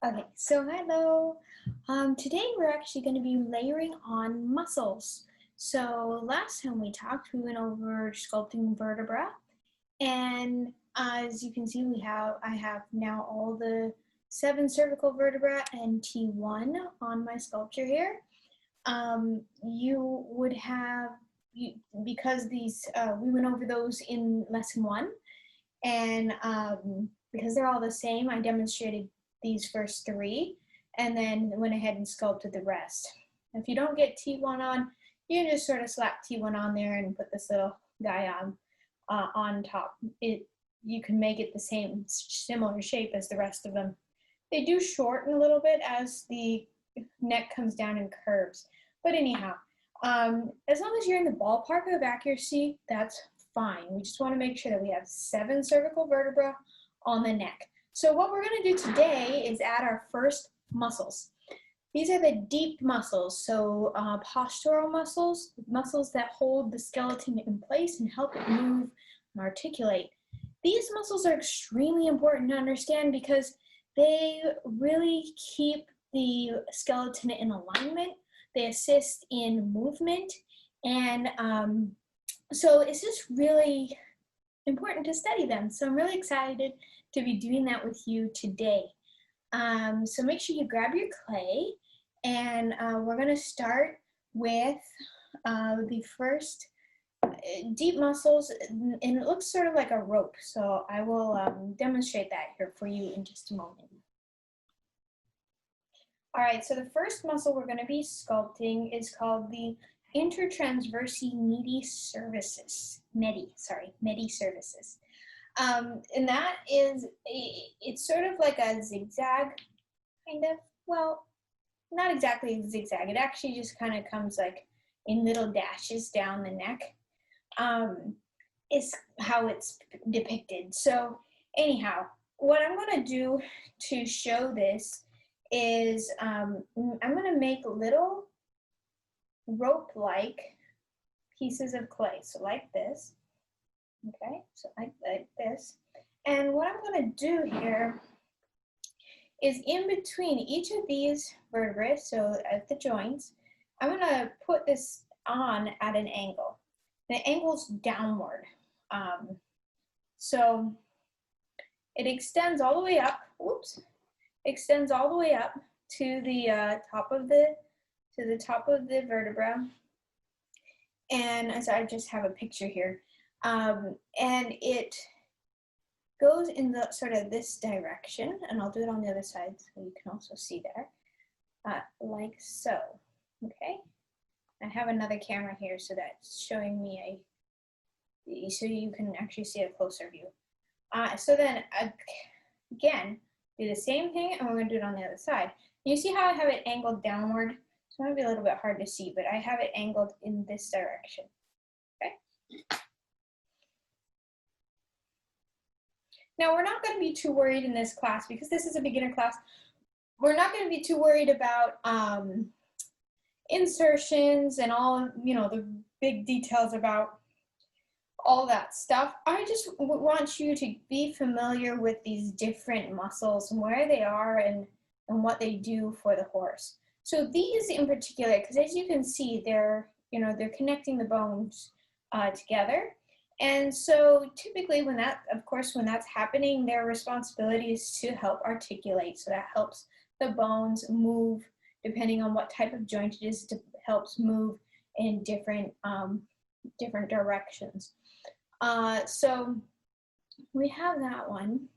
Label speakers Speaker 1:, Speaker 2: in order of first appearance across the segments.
Speaker 1: Okay, so hello. Today we're actually going to be layering on muscles. So last time we talked, we went over sculpting vertebra, and as you can see, I have now all the 7 cervical vertebrae and T1 on my sculpture here. You would have because we went over those in lesson 1, and because they're all the same, I demonstrated these first 3 and then went ahead and sculpted the rest. If you don't get T1 on, you can just sort of slap T1 on there and put this little guy on top. You can make it the same similar shape as the rest of them. They do shorten a little bit as the neck comes down and curves. But anyhow, as long as you're in the ballpark of accuracy, that's fine. We just want to make sure that we have 7 cervical vertebrae on the neck. So what we're going to do today is add our first muscles. These are the deep muscles, so postural muscles, muscles that hold the skeleton in place and help it move and articulate. These muscles are extremely important to understand because they really keep the skeleton in alignment. They assist in movement, and so it's just really important to study them. So I'm really excited to be doing that with you today. So make sure you grab your clay, and we're going to start with the first deep muscles, and it looks sort of like a rope. So I will demonstrate that here for you in just a moment. All right, so the first muscle we're going to be sculpting is called the Intertransversarii Medii Cervicis. Medii Cervicis. And that is, it's sort of like a zigzag, kind of. Well, not exactly a zigzag. It actually just kind of comes like in little dashes down the neck. Is how it's depicted. So anyhow, what I'm going to do to show this is I'm going to make little rope-like pieces of clay. So like this. Okay, so like this. And what I'm going to do here is in between each of these vertebrae, so at the joints, I'm going to put this on at an angle. The angle's downward. So it extends all the way up. Whoops. Extends all the way up to the top of the vertebra. And as I just have a picture here. And it goes in the sort of this direction, and I'll do it on the other side so you can also see there, like so. Okay, I have another camera here, so that's showing me so you can actually see a closer view. So then again, do the same thing, and we're going to do it on the other side. You see how I have it angled downward? So it might be a little bit hard to see, but I have it angled in this direction. Okay. Now, we're not going to be too worried in this class, because this is a beginner class. We're not going to be too worried about insertions and all, the big details about all that stuff. I just want you to be familiar with these different muscles and where they are and what they do for the horse. So these in particular, because as you can see, they're connecting the bones together. And so typically when that's happening, their responsibility is to help articulate. So that helps the bones move, depending on what type of joint it is, helps move in different directions. So we have that one.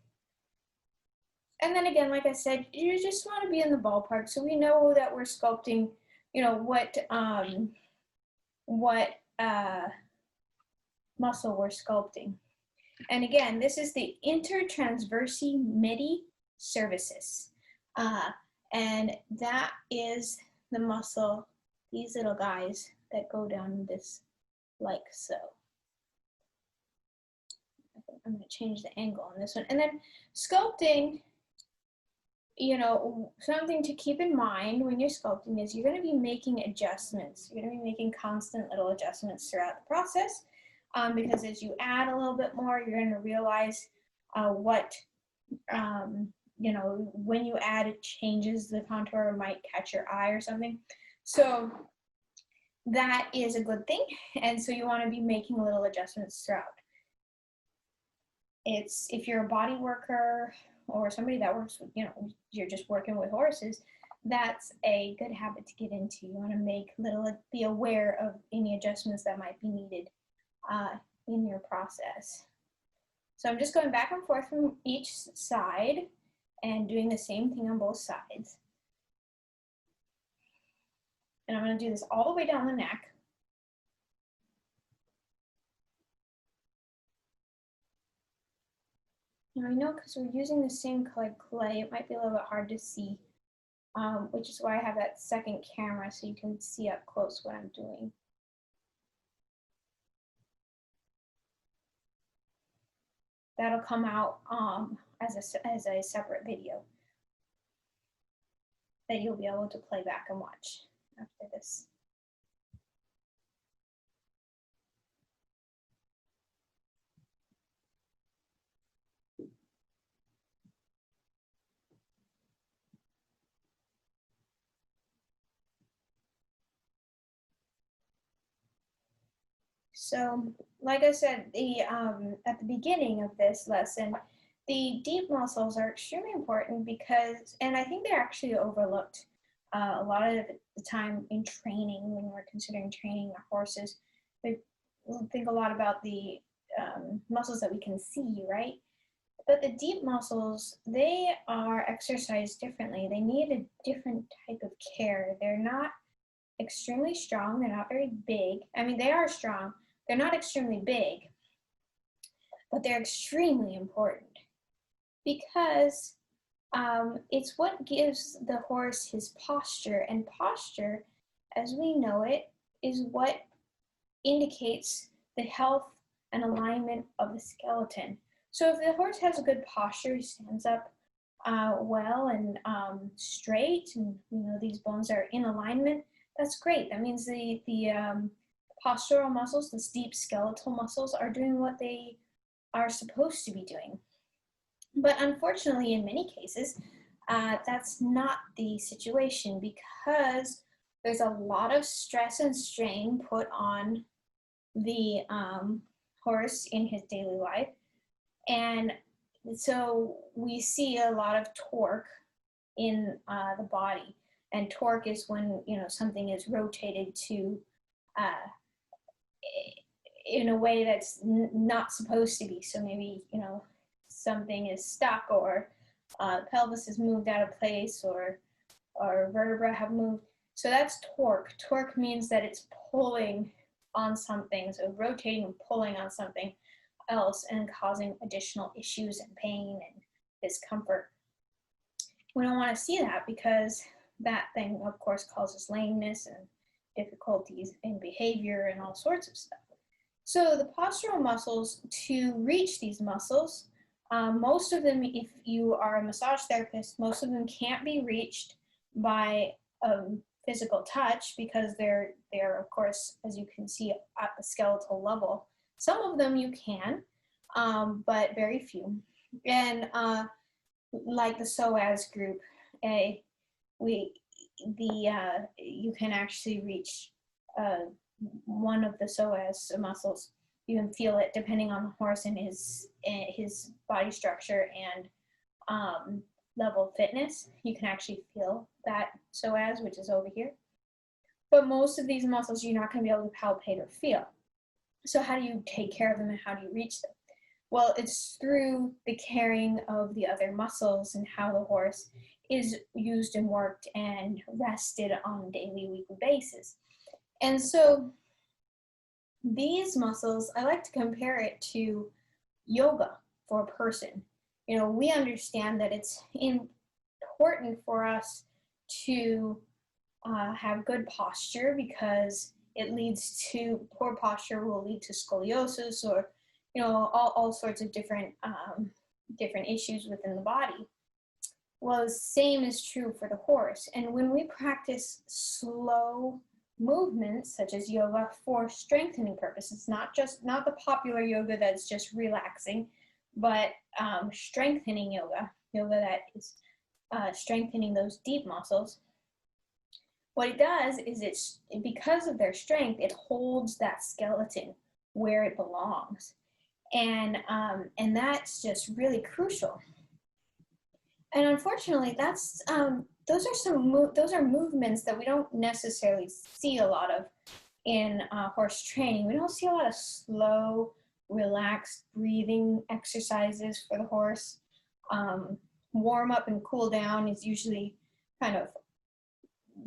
Speaker 1: And then again, like I said, you just want to be in the ballpark. So we know that we're sculpting, what muscle we're sculpting. And again, this is the Intertransversarii Medii Cervicis. And that is the muscle, these little guys that go down this like so. I'm going to change the angle on this one. And then sculpting, something to keep in mind when you're sculpting is you're going to be making adjustments. You're going to be making constant little adjustments throughout the process, because as you add a little bit more, you're going to realize what you know, when you add it changes the contour, it might catch your eye or something. So that is a good thing. And so you want to be making little adjustments throughout. It's, if you're a body worker or somebody that works with, you know, you're just working with horses, that's a good habit to get into. You want to make be aware of any adjustments that might be needed in your process. So I'm just going back and forth from each side and doing the same thing on both sides. And I'm going to do this all the way down the neck. Now I know because we're using the same colored clay, it might be a little bit hard to see, which is why I have that second camera so you can see up close what I'm doing. That'll come out as a separate video that you'll be able to play back and watch after this. So, like I said, at the beginning of this lesson, the deep muscles are extremely important because, and I think they're actually overlooked a lot of the time in training when we're considering training our horses. We think a lot about the muscles that we can see, right? But the deep muscles, they are exercised differently. They need a different type of care. They're not extremely strong. They're not very big. I mean, they are strong. They're not extremely big, but they're extremely important because it's what gives the horse his posture, and posture, as we know it, is what indicates the health and alignment of the skeleton. So if the horse has a good posture, he stands up well and straight, and you know these bones are in alignment, that's great. That means the postural muscles, the deep skeletal muscles, are doing what they are supposed to be doing. But unfortunately, in many cases, that's not the situation because there's a lot of stress and strain put on the horse in his daily life. And so we see a lot of torque in the body. And torque is when, you know, something is rotated to in a way that's not supposed to be. So maybe, you know, something is stuck, or pelvis is moved out of place, or vertebrae have moved. So that's torque. Torque means that it's pulling on something, so rotating and pulling on something else and causing additional issues and pain and discomfort. We don't want to see that because that thing, of course, causes lameness and difficulties in behavior and all sorts of stuff. So the postural muscles, to reach these muscles, most of them, if you are a massage therapist, most of them can't be reached by physical touch because they're of course, as you can see, at the skeletal level. Some of them you can, but very few. And like the psoas group, you can actually reach one of the psoas muscles. You can feel it depending on the horse and his body structure and level of fitness. You can actually feel that psoas, which is over here. But most of these muscles you're not going to be able to palpate or feel. So how do you take care of them and how do you reach them? Well, it's through the caring of the other muscles and how the horse is used and worked and rested on a daily, weekly basis. And so these muscles, I like to compare it to yoga for a person. You know, we understand that it's important for us to have good posture because it leads to, poor posture will lead to scoliosis or, you know, all sorts of different issues within the body. Well, the same is true for the horse. And when we practice slow movements such as yoga for strengthening purposes, not the popular yoga that's just relaxing, but strengthening yoga, yoga that is strengthening those deep muscles, what it does is because of their strength, it holds that skeleton where it belongs. And that's just really crucial. And unfortunately, those are movements that we don't necessarily see a lot of in horse training. We don't see a lot of slow, relaxed breathing exercises for the horse. Warm up and cool down is usually kind of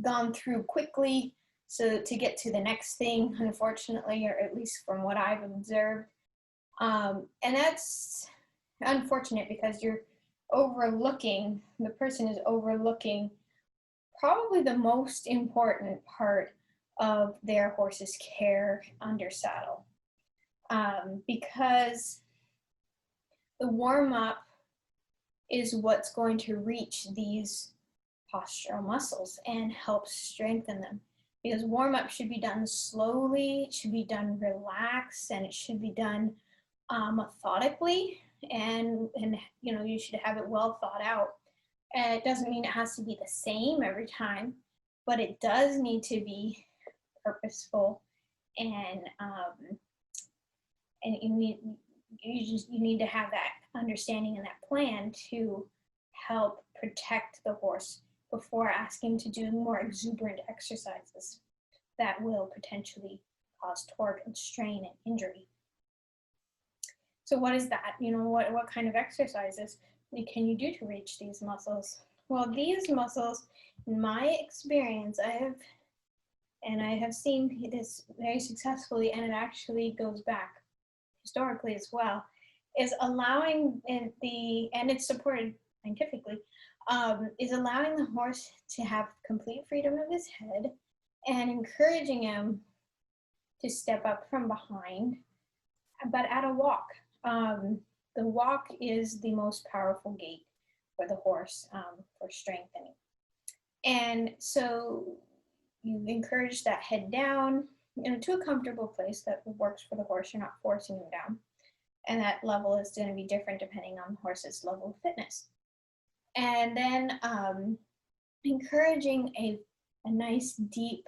Speaker 1: gone through quickly, so to get to the next thing, unfortunately, or at least from what I've observed. And that's unfortunate because the person is overlooking probably the most important part of their horse's care under saddle. Because the warm-up is what's going to reach these postural muscles and help strengthen them. Because warm-up should be done slowly, it should be done relaxed, and it should be done methodically, and you should have it well thought out. And it doesn't mean it has to be the same every time, but it does need to be purposeful, and you need to have that understanding and that plan to help protect the horse before asking to do more exuberant exercises that will potentially cause torque and strain and injury. So what is that? What kind of exercises can you do to reach these muscles? Well, these muscles, in my experience, I have seen this very successfully, and it actually goes back historically as well, is allowing and it's supported scientifically, is allowing the horse to have complete freedom of his head and encouraging him to step up from behind, but at a walk. The walk is the most powerful gait for the horse for strengthening. And so you encourage that head down to a comfortable place that works for the horse. You're not forcing him down. And that level is going to be different depending on the horse's level of fitness. And then encouraging a nice deep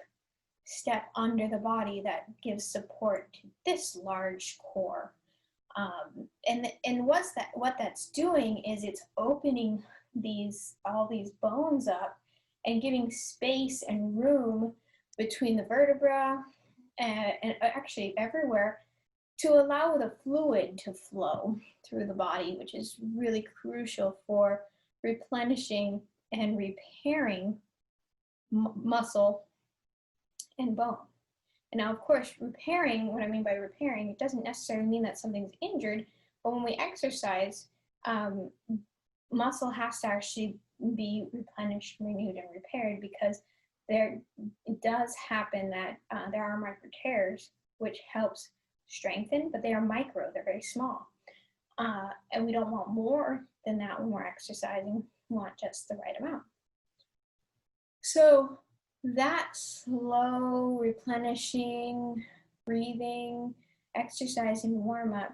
Speaker 1: step under the body that gives support to this large core. And what that's doing is it's opening all these bones up and giving space and room between the vertebra and actually everywhere to allow the fluid to flow through the body, which is really crucial for replenishing and repairing muscle and bone. And now, of course, repairing, what I mean by repairing, it doesn't necessarily mean that something's injured, but when we exercise, muscle has to actually be replenished, renewed, and repaired, because it does happen that there are micro tears, which helps strengthen, but they are micro, they're very small. And we don't want more than that when we're exercising, we want just the right amount. So that slow replenishing, breathing, exercising warm-up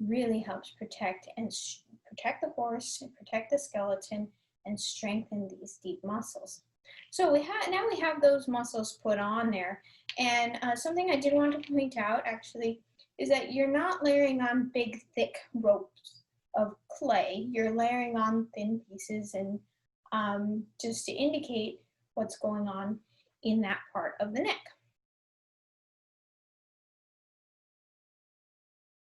Speaker 1: really helps protect the horse, protect the skeleton, and strengthen these deep muscles. So now we have those muscles put on there. And something I did want to point out actually is that you're not layering on big thick ropes of clay. You're layering on thin pieces, and just to indicate what's going on in that part of the neck.